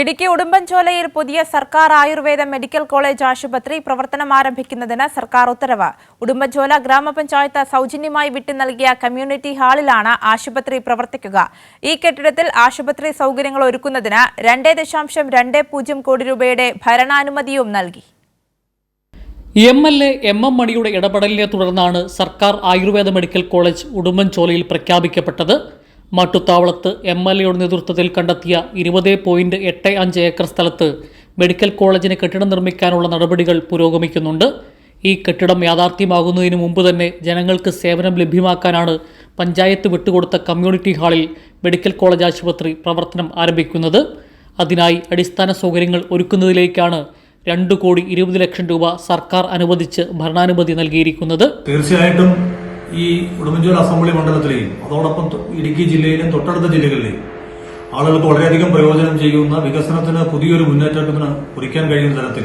ഇടുക്കി ഉടുമ്പൻചോലയിൽ പുതിയ സർക്കാർ Ayurveda medical college ആശുപത്രി പ്രവർത്തനം ആരംഭിക്കുന്നതിന് സർക്കാർ ഉത്തരവ്. ഉടുമ്പൻചോല ഗ്രാമപഞ്ചായത്ത് സൗജന്യമായി വിട്ടു നൽകിയ കമ്മ്യൂണിറ്റി ഹാളിലാണ് ആശുപത്രി പ്രവർത്തിക്കുക. ഈ കെട്ടിടത്തിൽ ആശുപത്രി സൗകര്യങ്ങൾ ഒരുക്കുന്നതിന് 2.20 കോടി രൂപയുടെ ഭരണാനുമതിയും നൽകി. MLA MM മണിയുടെ ഇടപെടലിനെ തുടർന്നാണ് സർക്കാർ ആയുർവേദ മെഡിക്കൽ കോളേജ് ഉടുമ്പൻചോലയിൽ പ്രഖ്യാപിക്കപ്പെട്ടത്. മാട്ടുത്താവളത്ത് MLAയുടെ നേതൃത്വത്തിൽ കണ്ടെത്തിയ 20.85 ഏക്കർ സ്ഥലത്ത് മെഡിക്കൽ കോളേജിന് കെട്ടിടം നിർമ്മിക്കാനുള്ള നടപടികൾ പുരോഗമിക്കുന്നുണ്ട്. ഈ കെട്ടിടം യാഥാർത്ഥ്യമാകുന്നതിന് മുമ്പ് തന്നെ ജനങ്ങൾക്ക് സേവനം ലഭ്യമാക്കാനാണ് പഞ്ചായത്ത് വിട്ടുകൊടുത്ത കമ്മ്യൂണിറ്റി ഹാളിൽ മെഡിക്കൽ കോളേജ് ആശുപത്രി പ്രവർത്തനം ആരംഭിക്കുന്നത്. അതിനായി അടിസ്ഥാന സൗകര്യങ്ങൾ ഒരുക്കുന്നതിലേക്കാണ് 2.20 കോടി രൂപ സർക്കാർ അനുവദിച്ച് ഭരണാനുമതി നൽകിയിരിക്കുന്നത്. തീർച്ചയായിട്ടും ഈ ഉടുമ്പൻചോല അസംബ്ലി മണ്ഡലത്തിലെയും അതോടൊപ്പം ഇടുക്കി ജില്ലയിലും തൊട്ടടുത്ത ജില്ലകളിലെയും ആളുകൾക്ക് വളരെയധികം പ്രയോജനം ചെയ്യുന്ന വികസനത്തിന് പുതിയൊരു മുന്നേറ്റത്തിന് കുറിക്കാൻ കഴിയുന്ന തരത്തിൽ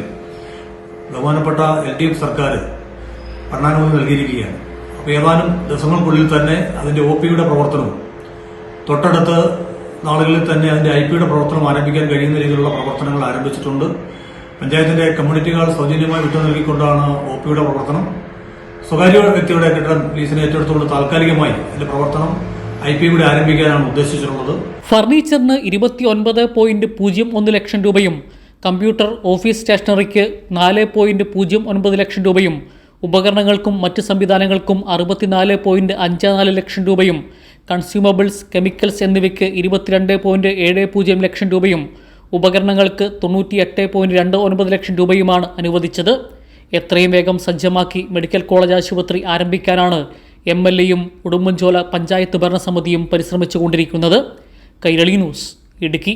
ബഹുമാനപ്പെട്ട LDF സർക്കാർ ഭരണാനുമതി നൽകിയിരിക്കുകയാണ്. അപ്പോൾ ഏതാനും ദിവസങ്ങൾക്കുള്ളിൽ തന്നെ അതിന്റെ OPയുടെ പ്രവർത്തനവും തൊട്ടടുത്ത നാളുകളിൽ തന്നെ അതിന്റെ IPയുടെ പ്രവർത്തനം ആരംഭിക്കാൻ കഴിയുന്ന രീതിയിലുള്ള പ്രവർത്തനങ്ങൾ ആരംഭിച്ചിട്ടുണ്ട്. പഞ്ചായത്തിന്റെ കമ്മ്യൂണിറ്റി ഹാൾ സൗജന്യമായി വിട്ടു നൽകിക്കൊണ്ടാണ് OPയുടെ പ്രവർത്തനം. സ്വകാര്യ വ്യക്തിയുടെ കെട്ടിടം ലീസിന് ഏറ്റെടുത്തുകൊണ്ട് താൽക്കാലികമായി അതിന്റെ പ്രവർത്തനം IPയുടെ ആരംഭിക്കാനാണ് ഉദ്ദേശിച്ചിട്ടുള്ളത്. ഫർണിച്ചറിന് 29.01 ലക്ഷം രൂപയും കമ്പ്യൂട്ടർ ഓഫീസ് സ്റ്റേഷനറിക്ക് 4.09 ലക്ഷം രൂപയും ഉപകരണങ്ങൾക്കും മറ്റ് സംവിധാനങ്ങൾക്കും 64.54 ലക്ഷം രൂപയും കൺസ്യൂമബിൾസ് കെമിക്കൽസ് എന്നിവയ്ക്ക് 22.70 ലക്ഷം രൂപയും ഉപകരണങ്ങൾക്ക് 98.29 ലക്ഷം രൂപയുമാണ് അനുവദിച്ചത്. എത്രയും വേഗം സജ്ജമാക്കി മെഡിക്കൽ കോളേജ് ആശുപത്രി ആരംഭിക്കാനാണ് MLAയും ഉടുമ്പൻചോല പഞ്ചായത്ത് ഭരണസമിതിയും പരിശ്രമിച്ചുകൊണ്ടിരിക്കുന്നത്. കൈരളി ന്യൂസ്, ഇടുക്കി.